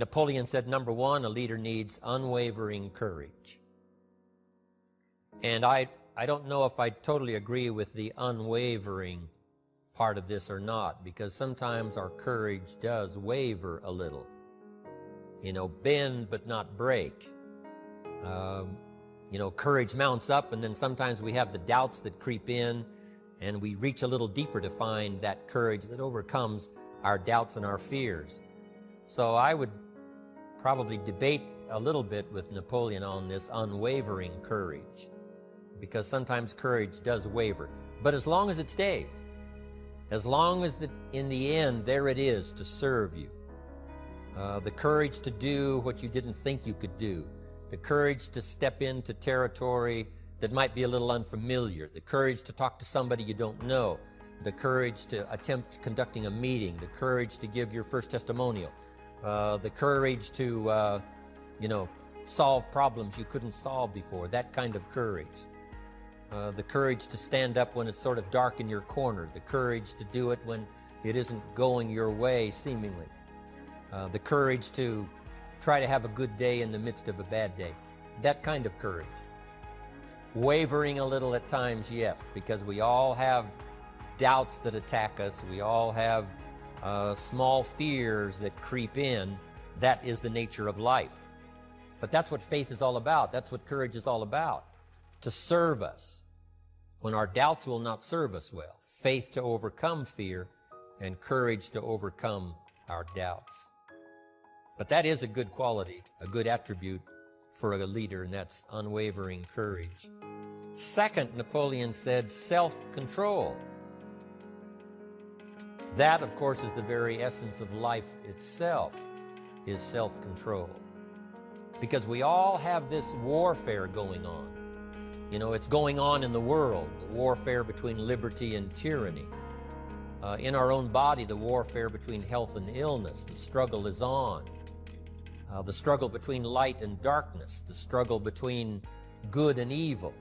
Napoleon said, number one, a leader needs unwavering courage. And I don't know if I totally agree with the unwavering part of this or not, because sometimes our courage does waver a little. You know, bend but not break. You know, courage mounts up, and then sometimes we have the doubts that creep in, and we reach a little deeper to find that courage that overcomes our doubts and our fears. So I would probably debate a little bit with Napoleon on this unwavering courage, because sometimes courage does waver. But as long as it stays, as long as in the end there it is to serve you, the courage to do what you didn't think you could do, the courage to step into territory that might be a little unfamiliar, the courage to talk to somebody you don't know, the courage to attempt conducting a meeting, the courage to give your first testimonial, the courage to, you know, solve problems you couldn't solve before, that kind of courage. The courage to stand up when it's sort of dark in your corner, the courage to do it when it isn't going your way, seemingly. The courage to try to have a good day in the midst of a bad day, that kind of courage. Wavering a little at times, yes, because we all have doubts that attack us. We all have small fears that creep in. That is the nature of life. But that's what faith is all about. That's what courage is all about. To serve us when our doubts will not serve us well. Faith to overcome fear, and courage to overcome our doubts. But that is a good quality, a good attribute for a leader, and that's unwavering courage. Second, Napoleon said self-control. That, of course, is the very essence of life itself, is self-control. Because we all have this warfare going on. You know, it's going on in the world, the warfare between liberty and tyranny. In our own body, the warfare between health and illness, the struggle is on. The struggle between light and darkness, the struggle between good and evil.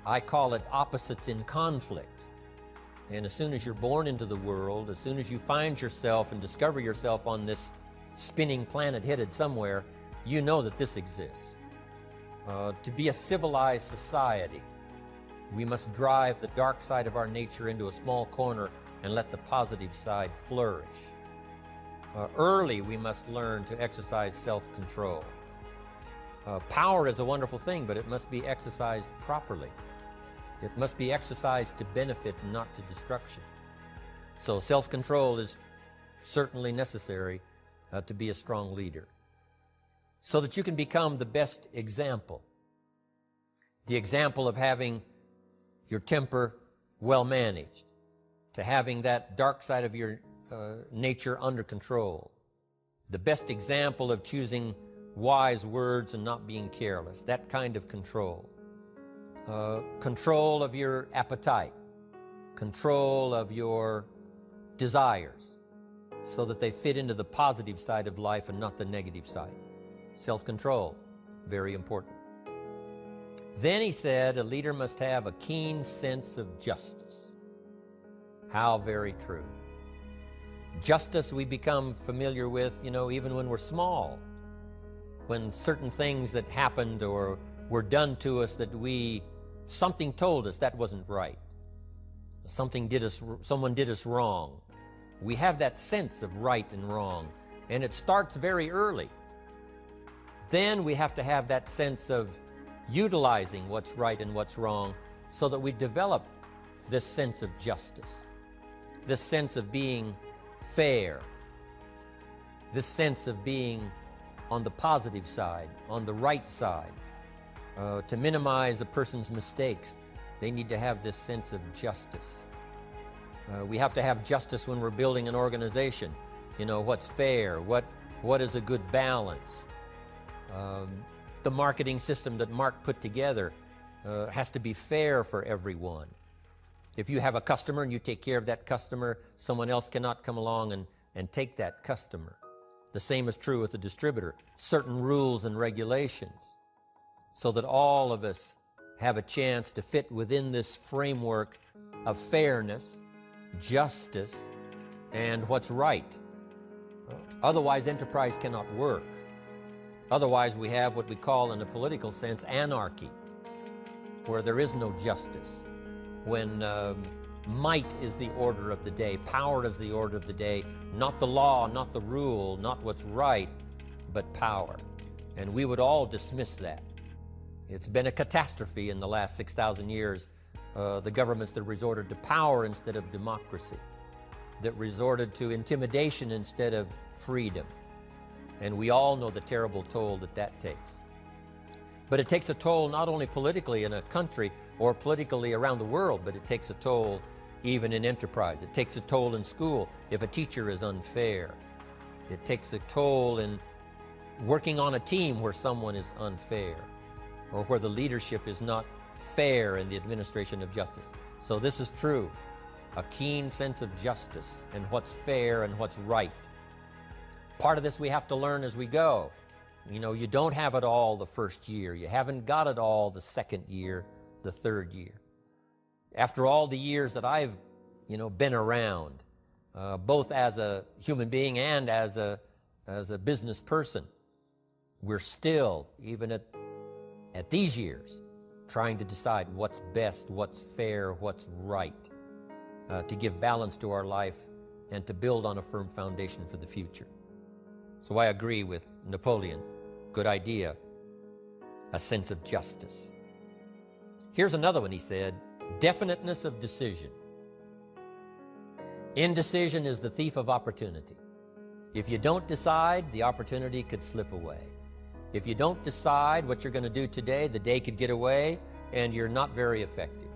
I call it opposites in conflict. And as soon as you're born into the world, as soon as you find yourself and discover yourself on this spinning planet headed somewhere, you know that this exists. To be a civilized society, we must drive the dark side of our nature into a small corner and let the positive side flourish. Early, we must learn to exercise self-control. Power is a wonderful thing, but it must be exercised properly. It must be exercised to benefit and not to destruction. So self-control is certainly necessary to be a strong leader, so that you can become the best example. The example of having your temper well managed, to having that dark side of your nature under control. The best example of choosing wise words and not being careless, that kind of control. Control of your appetite, control of your desires, so that they fit into the positive side of life and not the negative side. Self-control, very important. Then he said, a leader must have a keen sense of justice. How very true. Justice we become familiar with, you know, even when we're small. When certain things that happened or were done to us that something told us that wasn't right. Someone did us wrong. We have that sense of right and wrong, and it starts very early. Then we have to have that sense of utilizing what's right and what's wrong, so that we develop this sense of justice, this sense of being fair, this sense of being on the positive side, on the right side. To minimize a person's mistakes, they need to have this sense of justice. We have to have justice when we're building an organization. You know, what's fair, what is a good balance. The marketing system that Mark put together has to be fair for everyone. If you have a customer and you take care of that customer, someone else cannot come along and take that customer. The same is true with the distributor. Certain rules and regulations, so that all of us have a chance to fit within this framework of fairness, justice, and what's right. Otherwise, enterprise cannot work. Otherwise, we have what we call, in a political sense, anarchy, where there is no justice, when might is the order of the day, power is the order of the day, not the law, not the rule, not what's right, but power. And we would all dismiss that. It's been a catastrophe in the last 6,000 years, the governments that resorted to power instead of democracy, that resorted to intimidation instead of freedom. And we all know the terrible toll that that takes. But it takes a toll not only politically in a country or politically around the world, but it takes a toll even in enterprise. It takes a toll in school if a teacher is unfair. It takes a toll in working on a team where someone is unfair, or where the leadership is not fair in the administration of justice. So this is true, a keen sense of justice and what's fair and what's right. Part of this we have to learn as we go. You know, you don't have it all the first year. You haven't got it all the second year, the third year. After all the years that I've, been around, both as a human being and as a business person, we're still, even at these years, trying to decide what's best, what's fair, what's right, to give balance to our life and to build on a firm foundation for the future. So I agree with Napoleon. Good idea. A sense of justice. Here's another one, he said, definiteness of decision. Indecision is the thief of opportunity. If you don't decide, the opportunity could slip away. If you don't decide what you're going to do today, the day could get away and you're not very effective.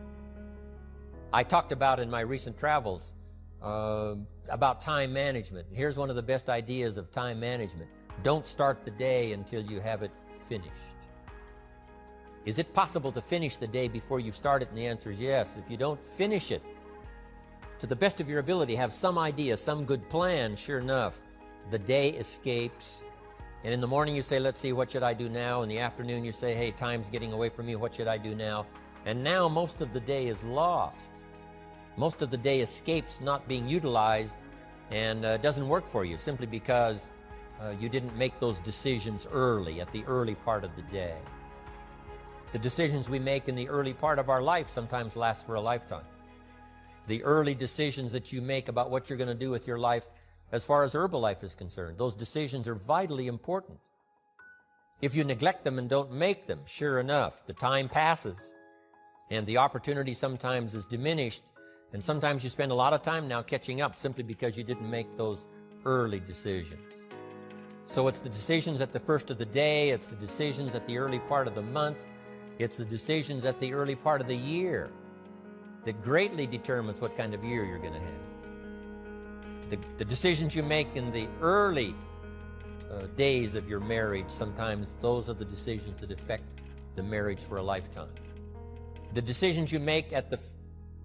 I talked about in my recent travels about time management. Here's one of the best ideas of time management. Don't start the day until you have it finished. Is it possible to finish the day before you start it? And the answer is yes. If you don't finish it to the best of your ability, have some idea, some good plan, sure enough, the day escapes. And in the morning you say, let's see, what should I do now? In the afternoon you say, hey, time's getting away from me, what should I do now? And now most of the day is lost. Most of the day escapes not being utilized and doesn't work for you simply because you didn't make those decisions early, at the early part of the day. The decisions we make in the early part of our life sometimes last for a lifetime. The early decisions that you make about what you're going to do with your life as far as Herbalife is concerned, those decisions are vitally important. If you neglect them and don't make them, sure enough, the time passes and the opportunity sometimes is diminished, and sometimes you spend a lot of time now catching up simply because you didn't make those early decisions. So it's the decisions at the first of the day, it's the decisions at the early part of the month, it's the decisions at the early part of the year that greatly determines what kind of year you're going to have. The decisions you make in the early days of your marriage, sometimes those are the decisions that affect the marriage for a lifetime. The decisions you make at the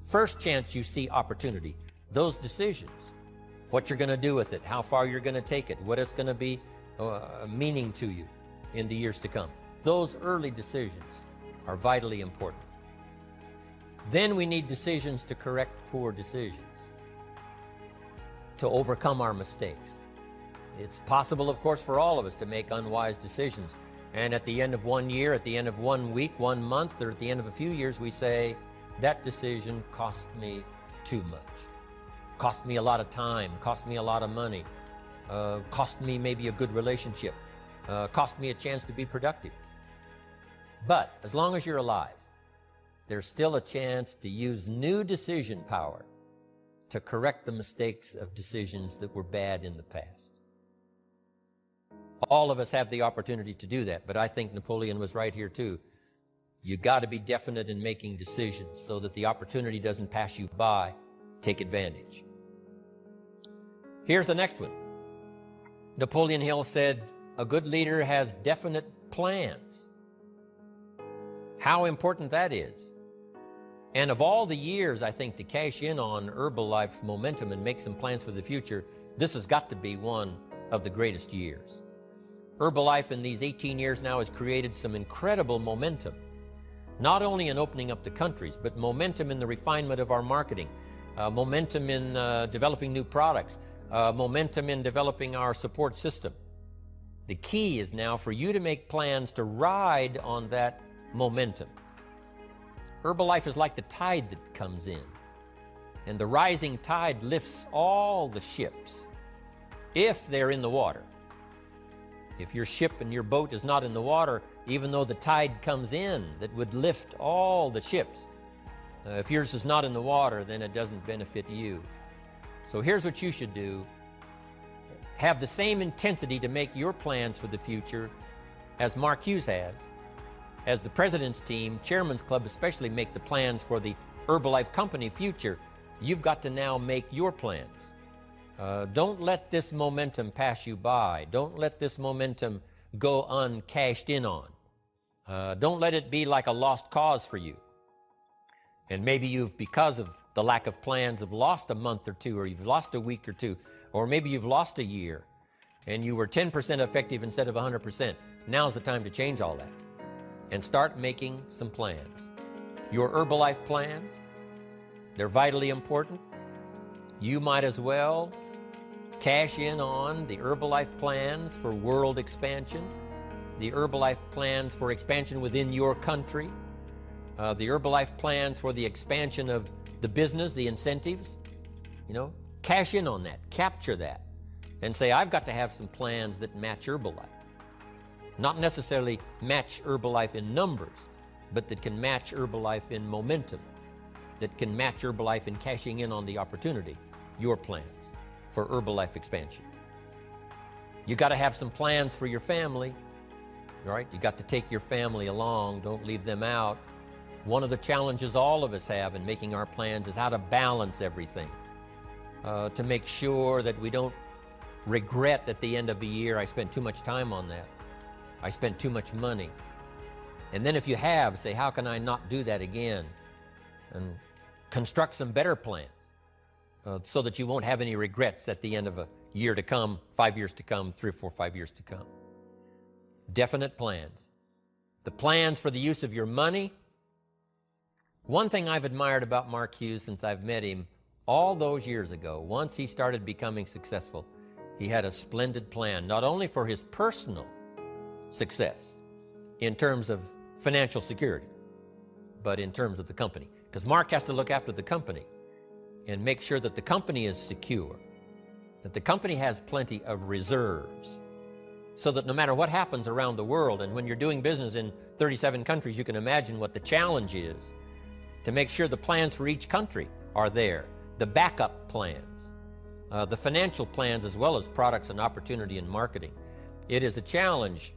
first chance you see opportunity, those decisions, what you're going to do with it, how far you're going to take it, what it's going to be meaning to you in the years to come. Those early decisions are vitally important. Then we need decisions to correct poor decisions, to overcome our mistakes. It's possible, of course, for all of us to make unwise decisions. And at the end of 1 year, at the end of 1 week, 1 month, or at the end of a few years, we say, that decision cost me too much. Cost me a lot of time, cost me a lot of money, cost me maybe a good relationship, cost me a chance to be productive. But as long as you're alive, there's still a chance to use new decision power to correct the mistakes of decisions that were bad in the past. All of us have the opportunity to do that, but I think Napoleon was right here too. You got to be definite in making decisions so that the opportunity doesn't pass you by. Take advantage. Here's the next one. Napoleon Hill said, a good leader has definite plans. How important that is. And of all the years, I think, to cash in on Herbalife's momentum and make some plans for the future, this has got to be one of the greatest years. Herbalife in these 18 years now has created some incredible momentum, not only in opening up the countries, but momentum in the refinement of our marketing, momentum in developing new products, momentum in developing our support system. The key is now for you to make plans to ride on that momentum. Herbalife is like the tide that comes in, and the rising tide lifts all the ships if they're in the water. If your ship and your boat is not in the water, even though the tide comes in that would lift all the ships, if yours is not in the water, then it doesn't benefit you. So here's what you should do. Have the same intensity to make your plans for the future as Mark Hughes has. As the President's team, Chairman's Club especially, make the plans for the Herbalife Company future, you've got to now make your plans. Don't let this momentum pass you by. Don't let this momentum go uncashed in on. Don't let it be like a lost cause for you. And maybe you've, because of the lack of plans, have lost a month or two, or you've lost a week or two, or maybe you've lost a year, and you were 10% effective instead of 100%. Now's the time to change all that and start making some plans. Your Herbalife plans, they're vitally important. You might as well cash in on the Herbalife plans for world expansion, the Herbalife plans for expansion within your country, the Herbalife plans for the expansion of the business, the incentives. Cash in on that, capture that, and say, I've got to have some plans that match Herbalife. Not necessarily match Herbalife in numbers, but that can match Herbalife in momentum, that can match Herbalife in cashing in on the opportunity, your plans for Herbalife expansion. You got to have some plans for your family, right? You got to take your family along, don't leave them out. One of the challenges all of us have in making our plans is how to balance everything. To make sure that we don't regret at the end of the year, I spent too much time on that. I spent too much money. And then if you have, say, how can I not do that again? And construct some better plans so that you won't have any regrets at the end of a year to come, 5 years to come, 3 or 4, 5 years to come. Definite plans. The plans for the use of your money. One thing I've admired about Mark Hughes since I've met him all those years ago, once he started becoming successful, he had a splendid plan, not only for his personal success in terms of financial security, but in terms of the company. Because Mark has to look after the company and make sure that the company is secure, that the company has plenty of reserves, so that no matter what happens around the world, and when you're doing business in 37 countries, you can imagine what the challenge is to make sure the plans for each country are there. The backup plans, the financial plans, as well as products and opportunity and marketing. It is a challenge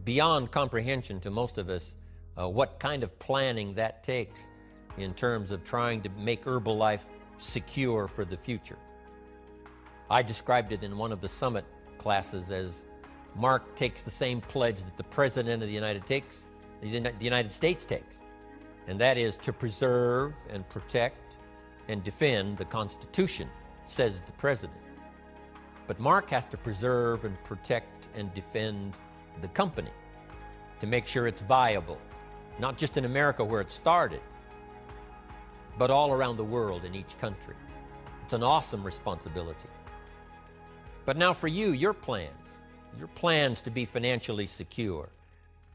beyond comprehension to most of us what kind of planning that takes in terms of trying to make Herbalife secure for the future. I described it in one of the summit classes as Mark takes the same pledge that the President of the United States takes, and that is to preserve and protect and defend the Constitution, says the President. But Mark has to preserve and protect and defend the company to make sure it's viable, not just in America where it started, but all around the world in each country. It's an awesome responsibility. But now for you, your plans to be financially secure.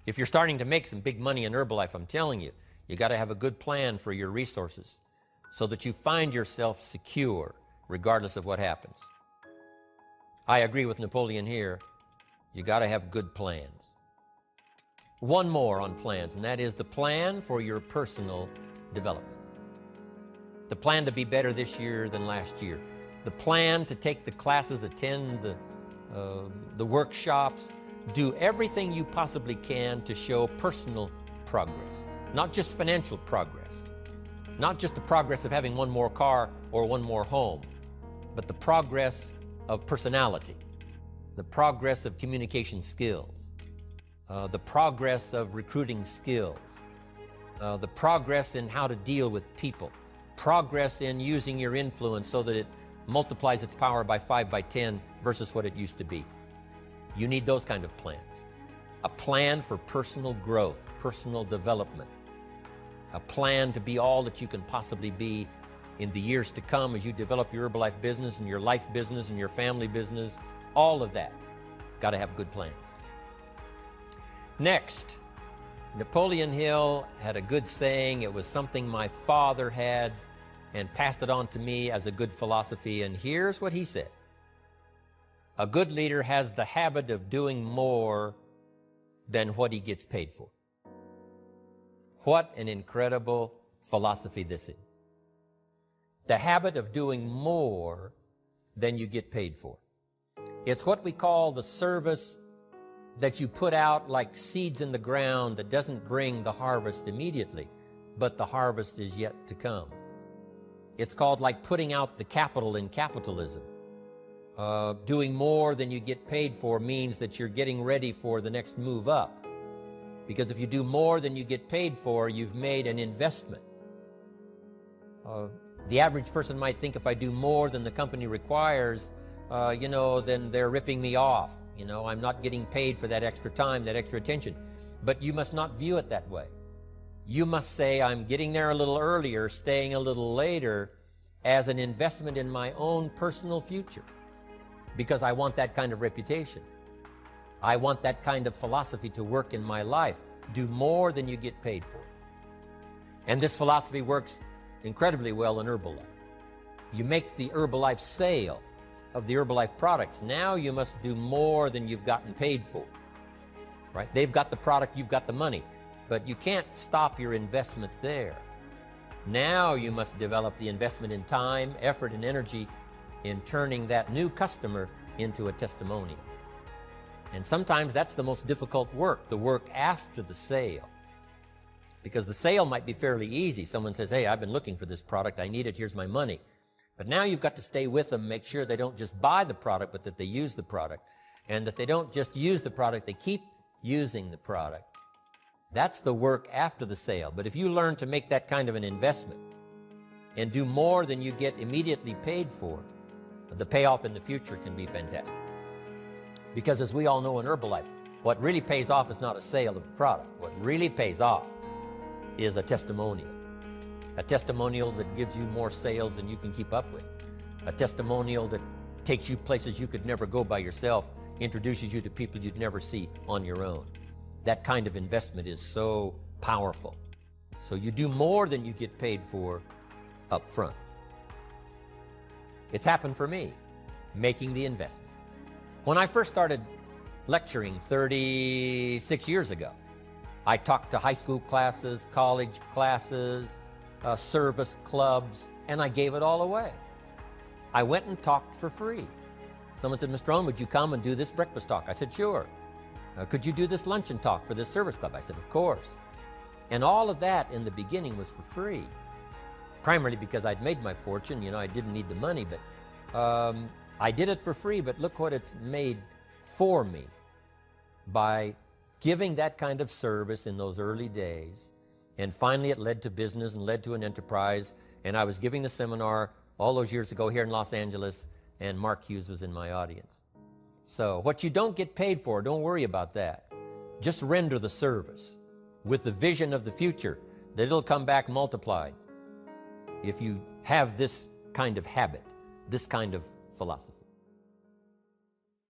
If you're starting to make some big money in Herbalife, I'm telling you, you got to have a good plan for your resources so that you find yourself secure regardless of what happens. I agree with Napoleon here. You got to have good plans. One more on plans, and that is the plan for your personal development. The plan to be better this year than last year. The plan to take the classes, attend the workshops, do everything you possibly can to show personal progress, not just financial progress. Not just the progress of having one more car or one more home, but the progress of personality, the progress of communication skills, the progress of recruiting skills, the progress in how to deal with people, progress in using your influence so that it multiplies its power by 5 by 10 versus what it used to be. You need those kind of plans. A plan for personal growth, personal development. A plan to be all that you can possibly be in the years to come as you develop your Herbalife business and your life business and your family business, all of that. Got to have good plans. Next, Napoleon Hill had a good saying. It was something my father had and passed it on to me as a good philosophy. And here's what he said. A good leader has the habit of doing more than what he gets paid for. What an incredible philosophy this is. The habit of doing more than you get paid for. It's what we call the service that you put out like seeds in the ground that doesn't bring the harvest immediately, but the harvest is yet to come. It's called like putting out the capital in capitalism. Doing more than you get paid for means that you're getting ready for the next move up. Because if you do more than you get paid for, you've made an investment. The average person might think if I do more than the company requires, then they're ripping me off. I'm not getting paid for that extra time, that extra attention. But you must not view it that way. You must say, I'm getting there a little earlier, staying a little later, as an investment in my own personal future. Because I want that kind of reputation. I want that kind of philosophy to work in my life. Do more than you get paid for. And this philosophy works incredibly well in Herbalife. You make the Herbalife sale of the Herbalife products. Now you must do more than you've gotten paid for. Right? They've got the product, you've got the money. But you can't stop your investment there. Now you must develop the investment in time, effort, and energy in turning that new customer into a testimonial. And sometimes that's the most difficult work, the work after the sale. Because the sale might be fairly easy. Someone says, hey, I've been looking for this product, I need it, here's my money. But now you've got to stay with them, make sure they don't just buy the product, but that they use the product. And that they don't just use the product, they keep using the product. That's the work after the sale. But if you learn to make that kind of an investment and do more than you get immediately paid for, the payoff in the future can be fantastic. Because as we all know in Herbalife, what really pays off is not a sale of the product. What really pays off is a testimonial. A testimonial that gives you more sales than you can keep up with. A testimonial that takes you places you could never go by yourself, introduces you to people you'd never see on your own. That kind of investment is so powerful. So you do more than you get paid for up front. It's happened for me, making the investment. When I first started lecturing 36 years ago, I talked to high school classes, college classes, service clubs, and I gave it all away. I went and talked for free. Someone said, Mr. Rohn, would you come and do this breakfast talk? I said, sure. Could you do this luncheon talk for this service club? I said, of course. And all of that in the beginning was for free. Primarily because I'd made my fortune, I didn't need the money, but I did it for free, but look what it's made for me by giving that kind of service in those early days. And finally it led to business and led to an enterprise. And I was giving the seminar all those years ago here in Los Angeles, and Mark Hughes was in my audience. So what you don't get paid for, don't worry about that. Just render the service with the vision of the future that it'll come back multiplied if you have this kind of habit, this kind of philosophy.